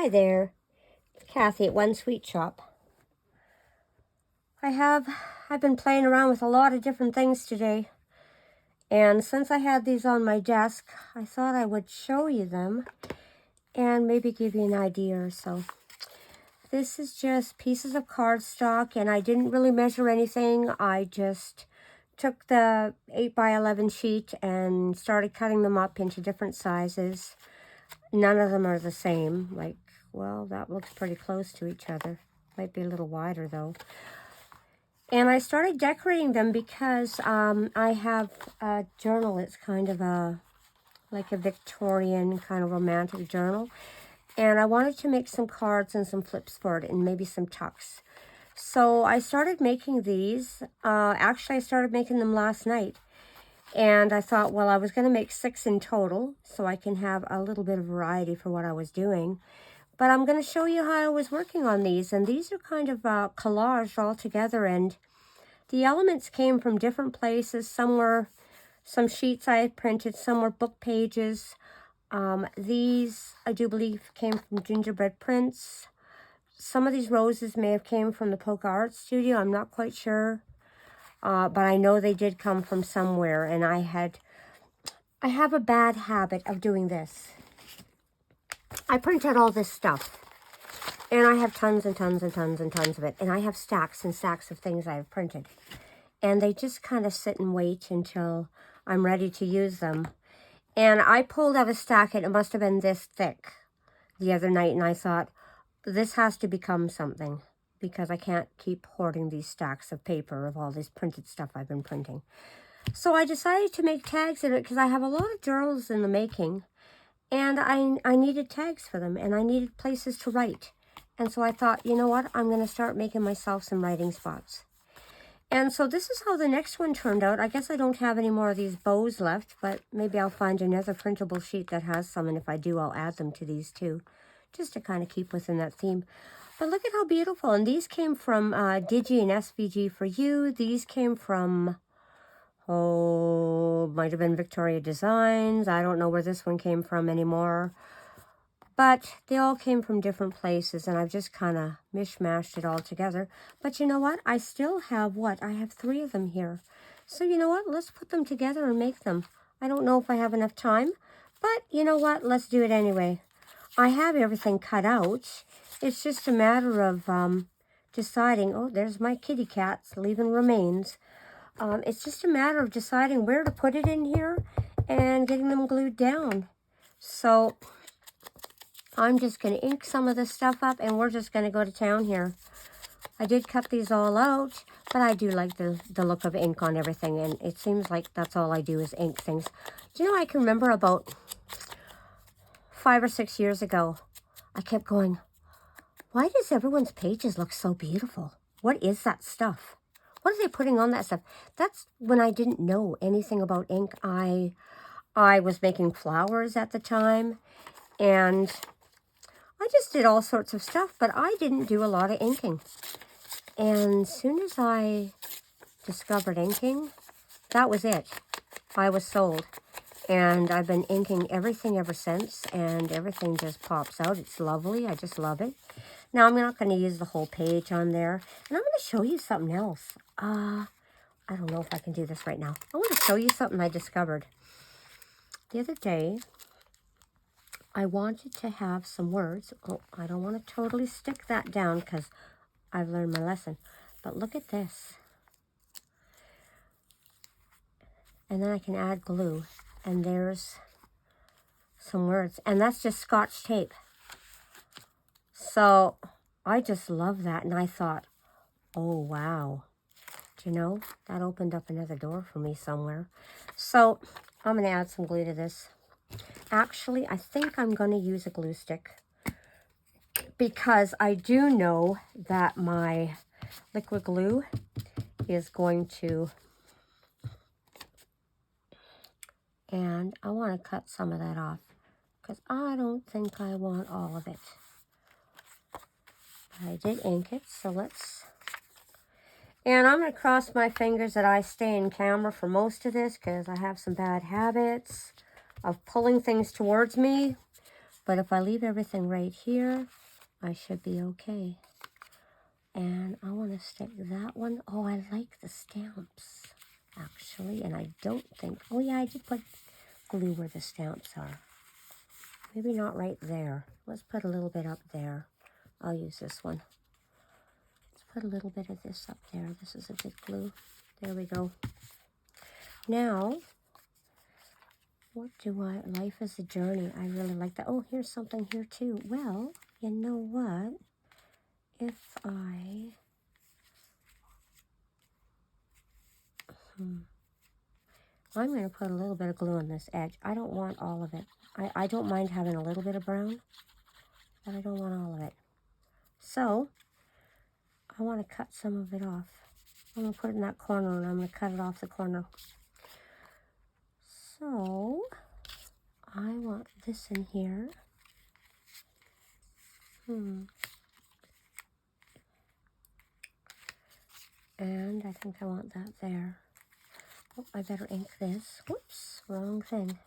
Hi there, Kathy at One Sweet Shop. I've been playing around with a lot of different things today. And since I had these on my desk, I thought I would show you them and maybe give you an idea or so. This is just pieces of cardstock, and I didn't really measure anything. I just took the 8x11 sheet and started cutting them up into different sizes. None of them are the same. Like, well, that looks pretty close to each other. Might be a little wider though. And I started decorating them because I have a journal. It's kind of like a Victorian kind of romantic journal. And I wanted to make some cards and some flips for it and maybe some tucks. So I started making these. Actually, I started making them last night. And I thought, well, I was going to make 6 in total so I can have a little bit of variety for what I was doing. But I'm going to show you how I was working on these. And these are kind of collaged all together. And the elements came from different places. Some were some sheets I had printed. Some were book pages. These, I do believe, came from gingerbread prints. Some of these roses may have came from the Polka Art Studio. I'm not quite sure. But I know they did come from somewhere. And I have a bad habit of doing this. I print out all this stuff. And I have tons and tons and tons and tons of it. And I have stacks and stacks of things I have printed. And they just kind of sit and wait until I'm ready to use them. And I pulled out a stack, and it must have been this thick the other night. And I thought, this has to become something, because I can't keep hoarding these stacks of paper of all this printed stuff I've been printing. So I decided to make tags in it because I have a lot of journals in the making. And I needed tags for them, and I needed places to write. And so I thought, you know what, I'm going to start making myself some writing spots. And so this is how the next one turned out. I guess I don't have any more of these bows left, but maybe I'll find another printable sheet that has some, and if I do, I'll add them to these too, just to kind of keep within that theme. But look at how beautiful. And these came from Digi and SVG for You. These came from, might have been Victoria Designs. I don't know where this one came from anymore. But they all came from different places, and I've just kind of mishmashed it all together. But you know what? I still have I have 3 of them here. So you know what? Let's put them together and make them. I don't know if I have enough time, but you know what? Let's do it anyway. I have everything cut out. It's just a matter of deciding. Oh, there's my kitty cats leaving remains. It's just a matter of deciding where to put it in here and getting them glued down. So I'm just going to ink some of this stuff up, and we're just going to go to town here. I did cut these all out, but I do like the look of ink on everything, and it seems like that's all I do is ink things. Do you know, I can remember about 5 or 6 years ago, I kept going, why does everyone's pages look so beautiful? What is that stuff? What are they putting on that stuff? That's when I didn't know anything about ink. I was making flowers at the time, and I just did all sorts of stuff, but I didn't do a lot of inking. And as soon as I discovered inking, that was it. I was sold. And I've been inking everything ever since, and everything just pops out. It's lovely. I just love it. Now, I'm not going to use the whole page on there. And I'm going to show you something else. I don't know if I can do this right now. I want to show you something I discovered. The other day, I wanted to have some words. Oh, I don't want to totally stick that down because I've learned my lesson. But look at this. And then I can add glue. And there's some words. And that's just Scotch tape. So I just love that. And I thought, oh, wow. Do you know, that opened up another door for me somewhere. So I'm going to add some glue to this. Actually, I think I'm going to use a glue stick, because I do know that my liquid glue is going to, and I want to cut some of that off because I don't think I want all of it. But I did ink it, so let's, and I'm going to cross my fingers that I stay in camera for most of this because I have some bad habits of pulling things towards me. But if I leave everything right here, I should be okay. And I want to stick that one. Oh, I like the stamps, actually. And I don't think, oh yeah, I did put glue where the stamps are. Maybe not right there. Let's put a little bit up there. I'll use this one. Let's put a little bit of this up there. This is a good glue. There we go. Now, what do I, life is a journey. I really like that. Oh, here's something here too. Well, you know what? If I, I'm going to put a little bit of glue on this edge. I don't want all of it. I don't mind having a little bit of brown, but I don't want all of it. So, I want to cut some of it off. I'm going to put it in that corner, and I'm going to cut it off the corner. So, I want this in here. And I think I want that there. Oh, I better ink this. Whoops, wrong thing.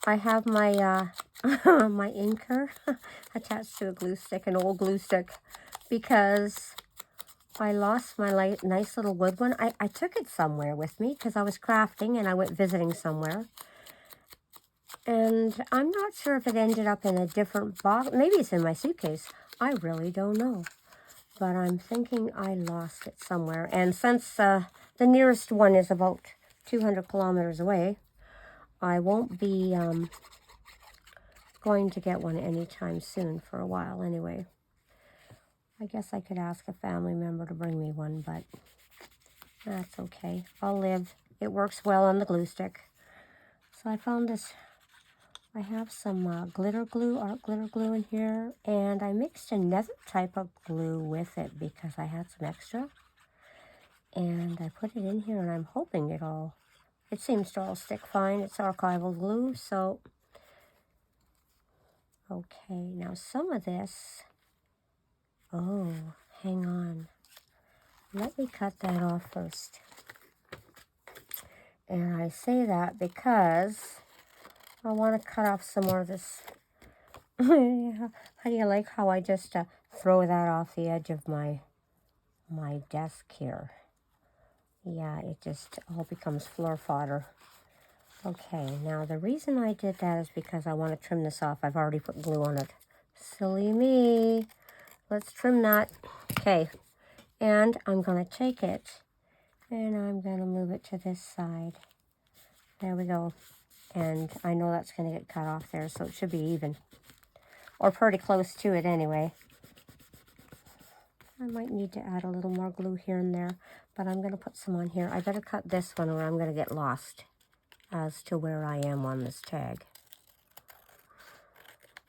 I have my my inker attached to a glue stick, an old glue stick, because I lost my nice little wood one. I took it somewhere with me because I was crafting and I went visiting somewhere. And I'm not sure if it ended up in a different box. Maybe it's in my suitcase. I really don't know. But I'm thinking I lost it somewhere. And since the nearest one is about 200 kilometers away, I won't be going to get one anytime soon for a while anyway. I guess I could ask a family member to bring me one, but that's okay. I'll live. It works well on the glue stick. So I found this. I have some glitter glue, art glitter glue in here, and I mixed another type of glue with it because I had some extra. And I put it in here, and I'm hoping it seems to all stick fine. It's archival glue, so. Okay, now some of this, oh, hang on. Let me cut that off first. And I say that because I want to cut off some more of this. How do you like how I just throw that off the edge of my desk here? Yeah, it just all becomes floor fodder. Okay, now the reason I did that is because I want to trim this off. I've already put glue on it. Silly me. Let's trim that. Okay, and I'm going to take it and I'm going to move it to this side. There we go. And I know that's going to get cut off there, so it should be even. Or pretty close to it anyway. I might need to add a little more glue here and there, but I'm going to put some on here. I better cut this one or I'm going to get lost as to where I am on this tag.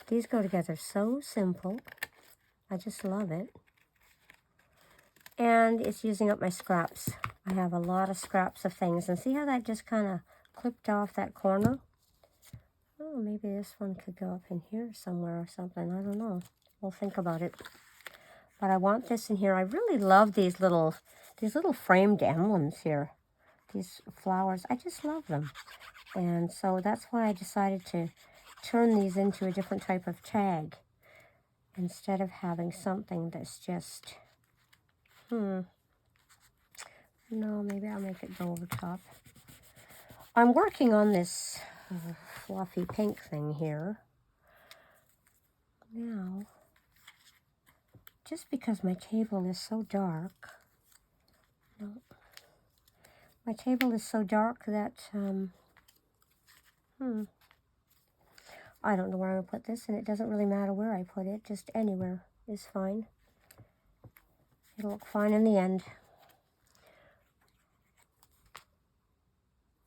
These go together so simple. I just love it. And it's using up my scraps. I have a lot of scraps of things. And see how that just kind of clipped off that corner? Oh, maybe this one could go up in here somewhere or something. I don't know. We'll think about it. But I want this in here. I really love these little framed emblems here. These flowers. I just love them. And so that's why I decided to turn these into a different type of tag. Instead of having something that's just, no, maybe I'll make it go over top. I'm working on this fluffy pink thing here. Now, just because my table is so dark, my table is so dark that, I don't know where I'm going to put this, and it doesn't really matter where I put it, just anywhere is fine. It'll look fine in the end.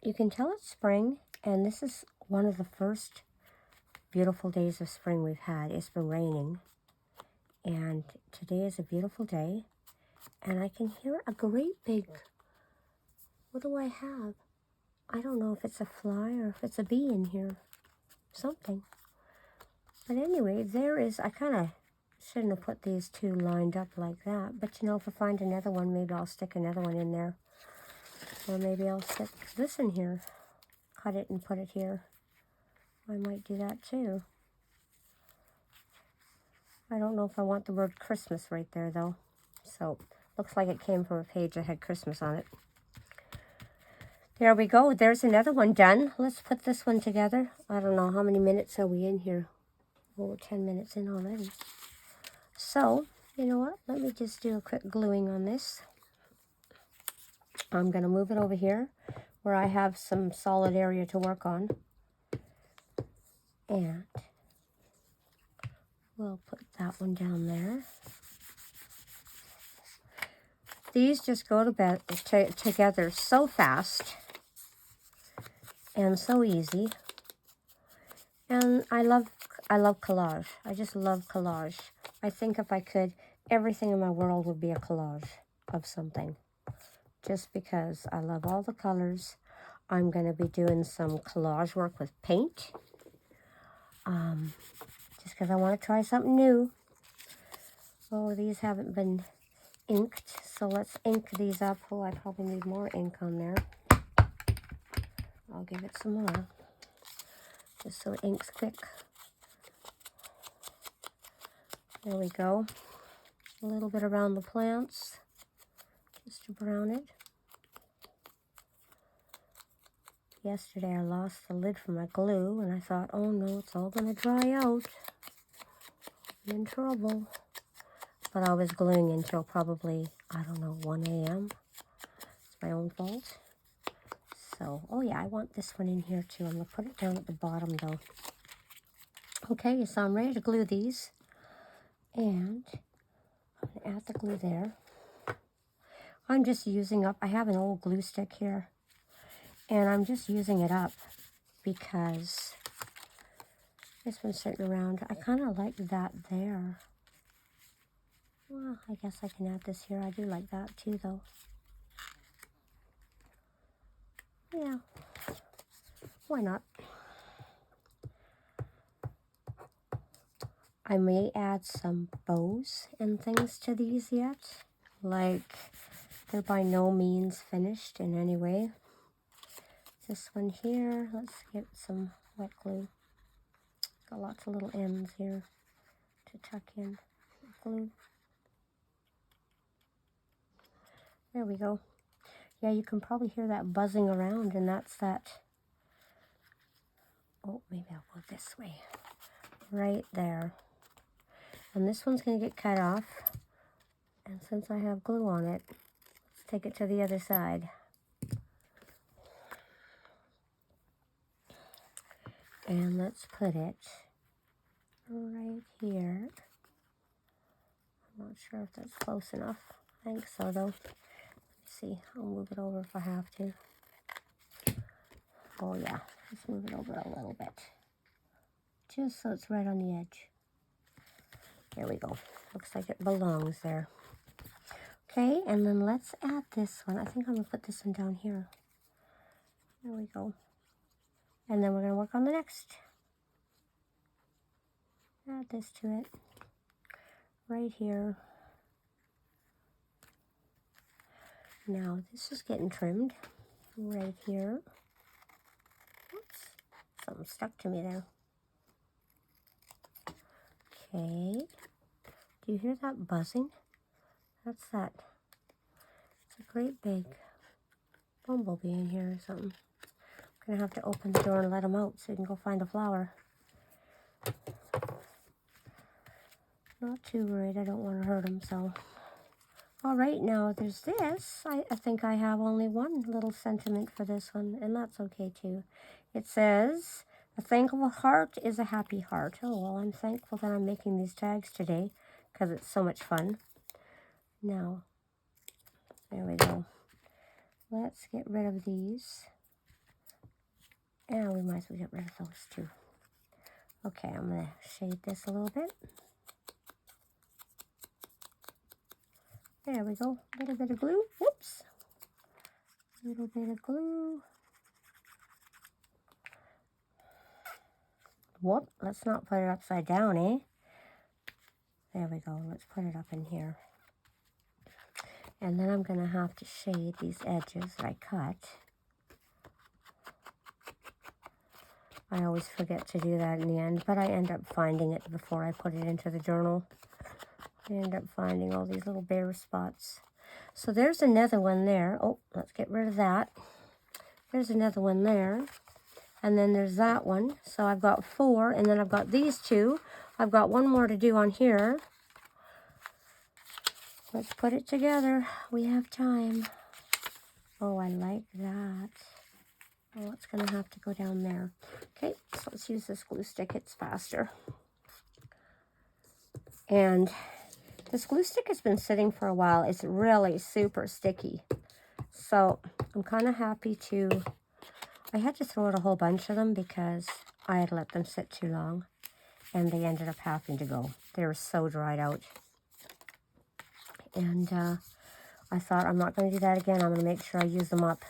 You can tell it's spring, and this is one of the first beautiful days of spring we've had. It's been raining, and today is a beautiful day, and I can hear a great big, what do I have? I don't know if it's a fly or if it's a bee in here. Something. But anyway, there is, I kind of shouldn't have put these two lined up like that, but you know, if I find another one, maybe I'll stick another one in there. Or maybe I'll stick this in here, cut it and put it here. I might do that too. I don't know if I want the word Christmas right there, though. So, looks like it came from a page that had Christmas on it. There we go. There's another one done. Let's put this one together. I don't know, how many minutes are we in here? Oh, we're 10 minutes in already. So, you know what? Let me just do a quick gluing on this. I'm going to move it over here where I have some solid area to work on. And we'll put that one down there. These just go to bed together so fast and so easy. And I love collage. I just love collage. I think if I could, everything in my world would be a collage of something. Just because I love all the colors. I'm going to be doing some collage work with paint. Just because I want to try something new. Oh, these haven't been inked, so let's ink these up. Oh, I probably need more ink on there. I'll give it some more, just so it inks quick. There we go. A little bit around the plants, just to brown it. Yesterday I lost the lid for my glue, and I thought, oh no, it's all going to dry out. I'm in trouble. But I was gluing until probably, I don't know, 1 a.m. It's my own fault. So, oh yeah, I want this one in here too. I'm going to put it down at the bottom though. Okay, so I'm ready to glue these. And I'm going to add the glue there. I'm just using up, I have an old glue stick here. And I'm just using it up because this one's sitting around. I kind of like that there. Well, I guess I can add this here. I do like that too though. Yeah, why not? I may add some bows and things to these yet. Like, they're by no means finished in any way. This one here, let's get some wet glue. Got lots of little ends here to tuck in glue. There we go. Yeah, you can probably hear that buzzing around, and that's that. Oh, maybe I'll go this way. Right there. And this one's going to get cut off. And since I have glue on it, let's take it to the other side. And let's put it right here. I'm not sure if that's close enough. I think so though. Let's see, I'll move it over if I have to. Oh yeah, let's move it over a little bit. Just so it's right on the edge. There we go. Looks like it belongs there. Okay, and then let's add this one. I think I'm going to put this one down here. There we go. And then we're going to work on the next. Add this to it. Right here. Now, this is getting trimmed. Right here. Oops. Something stuck to me there. Okay. Do you hear that buzzing? That's that. It's a great big bumblebee in here or something. I'm going to have to open the door and let him out so he can go find a flower. Not too worried. I don't want to hurt him, so. All right, now there's this. I think I have only one little sentiment for this one, and that's okay too. It says, a thankful heart is a happy heart. Oh, well, I'm thankful that I'm making these tags today because it's so much fun. Now, there we go. Let's get rid of these. And we might as well get rid of those too. Okay, I'm going to shade this a little bit. There we go. A little bit of glue. Whoops. A little bit of glue. Whoop. Let's not put it upside down, eh? There we go. Let's put it up in here. And then I'm going to have to shade these edges that I cut. I always forget to do that in the end, but I end up finding it before I put it into the journal. I end up finding all these little bare spots. So there's another one there. Oh, let's get rid of that. There's another one there. And then there's that one. So I've got 4, and then I've got these 2. I've got one more to do on here. Let's put it together. We have time. Oh, I like that. Oh, it's going to have to go down there. Okay, so let's use this glue stick. It's faster. And this glue stick has been sitting for a while. It's really super sticky. So I'm kind of happy to... I had to throw out a whole bunch of them because I had let them sit too long. And they ended up having to go. They were so dried out. And I thought, I'm not going to do that again. I'm going to make sure I use them up.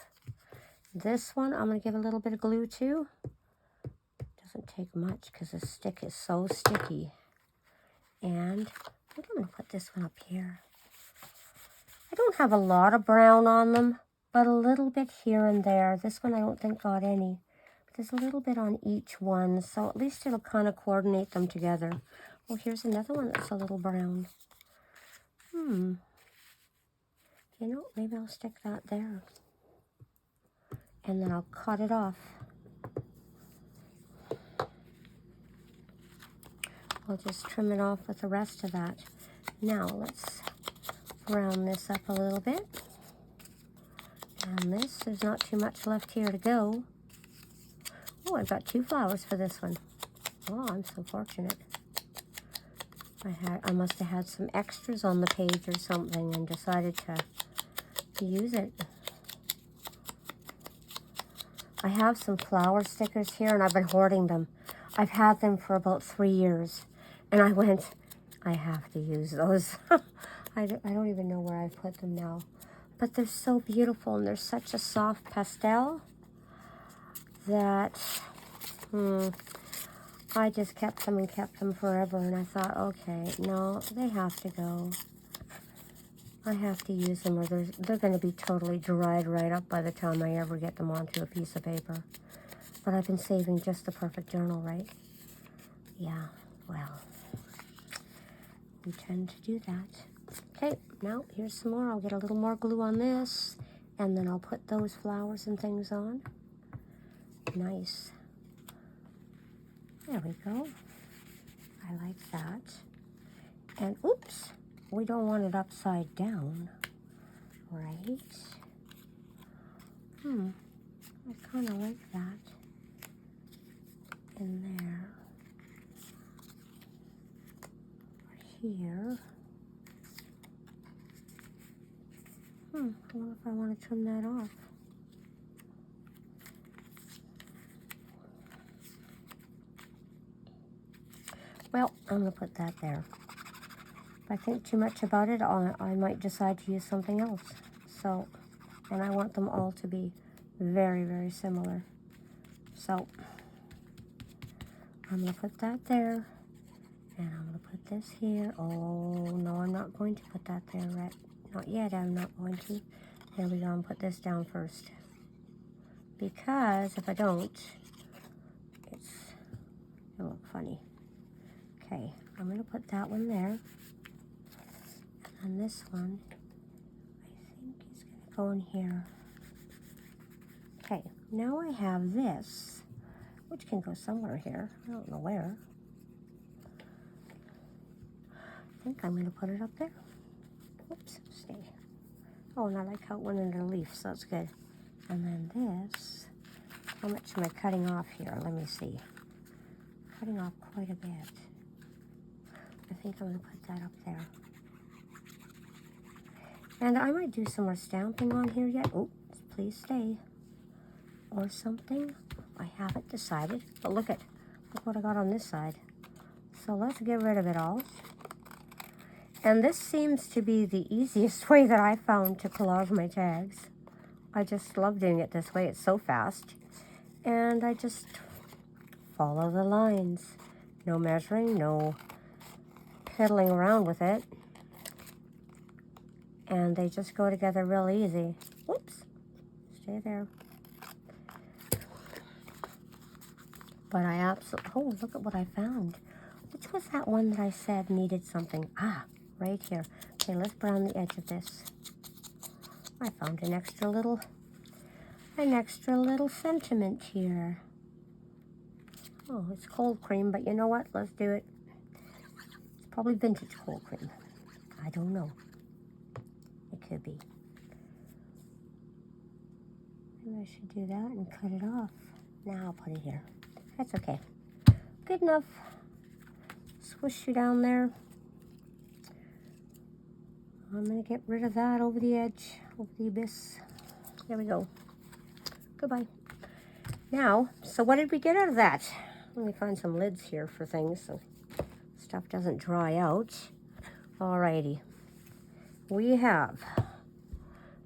This one, I'm going to give a little bit of glue to. Doesn't take much because the stick is so sticky. And I think I'm going to put this one up here. I don't have a lot of brown on them, but a little bit here and there. This one I don't think got any. But there's a little bit on each one, so at least it'll kind of coordinate them together. Oh, here's another one that's a little brown. You know, maybe I'll stick that there. And then I'll cut it off. I'll just trim it off with the rest of that. Now let's round this up a little bit. And this, there's not too much left here to go. Oh, I've got 2 flowers for this one. Oh, I'm so fortunate. I must have had some extras on the page or something and decided to use it. I have some flower stickers here and I've been hoarding them. I've had them for about 3 years. And I went, I have to use those. I don't even know where I've put them now. But they're so beautiful and they're such a soft pastel that I just kept them and kept them forever. And I thought, okay, no, they have to go. I have to use them or they're going to be totally dried right up by the time I ever get them onto a piece of paper. But I've been saving just the perfect journal, right? Yeah, well, we tend to do that. Okay, now here's some more. I'll get a little more glue on this, and then I'll put those flowers and things on. Nice. There we go. I like that. And oops, we don't want it upside down, right? I kind of like that in there. Here. I wonder if I want to trim that off. Well, I'm going to put that there. If I think too much about it, I might decide to use something else. So, and I want them all to be very, very similar. So, I'm going to put that there. And I'm going to put this here. Oh, no, I'm not going to put that there right. Not yet, I'm not going to. There we go, and put this down first. Because if I don't, it'll look funny. Okay, I'm going to put that one there. And this one, I think is going to go in here. Okay, now I have this, which can go somewhere here. I don't know where. I think I'm going to put it up there. Oops, stay. Oh, and I like how it went under the leaf, so that's good. And then this, how much am I cutting off here? Let me see. Cutting off quite a bit. I think I'm going to put that up there. And I might do some more stamping on here yet. Oh, please stay. Or something. I haven't decided. But look what I got on this side. So let's get rid of it all. And this seems to be the easiest way that I found to collage my tags. I just love doing it this way. It's so fast. And I just follow the lines. No measuring, no piddling around with it. And they just go together real easy. Whoops. Stay there. But I absolutely, oh, look at what I found. Which was that one that I said needed something? Ah, right here. Okay, let's brown the edge of this. I found an extra little sentiment here. Oh, it's cold cream, but you know what? Let's do it. It's probably vintage cold cream. I don't know. It could be. Maybe I should do that and cut it off. Now I'll put it here. That's okay. Good enough. Swish you down there. I'm going to get rid of that over the edge, over the abyss. There we go. Goodbye. Now, so what did we get out of that? Let me find some lids here for things so stuff doesn't dry out. Alrighty. We have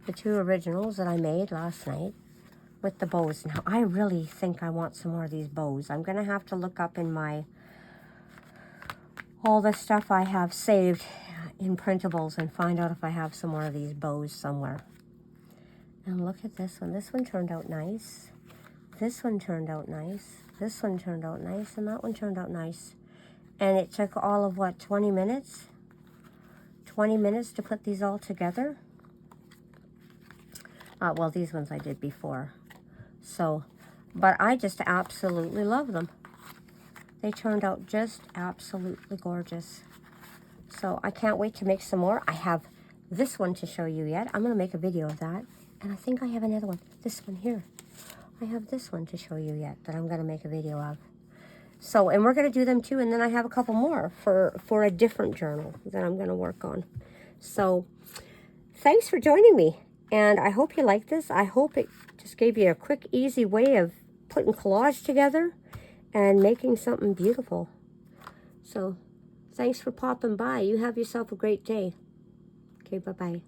the 2 originals that I made last night with the bows. Now, I really think I want some more of these bows. I'm going to have to look up in my, all the stuff I have saved in printables and find out if I have some more of these bows somewhere. And look at this one. This one turned out nice. This one turned out nice. This one turned out nice. And that one turned out nice. And it took all of, what, 20 minutes? 20 minutes to put these all together. Well, these ones I did before. So, but I just absolutely love them. They turned out just absolutely gorgeous. So I can't wait to make some more. I have this one to show you yet. I'm going to make a video of that. And I think I have another one. This one here. I have this one to show you yet that I'm going to make a video of. So, and we're going to do them too. And then I have a couple more for a different journal that I'm going to work on. So, thanks for joining me. And I hope you like this. I hope it just gave you a quick, easy way of putting collage together and making something beautiful. So, thanks for popping by. You have yourself a great day. Okay, bye-bye.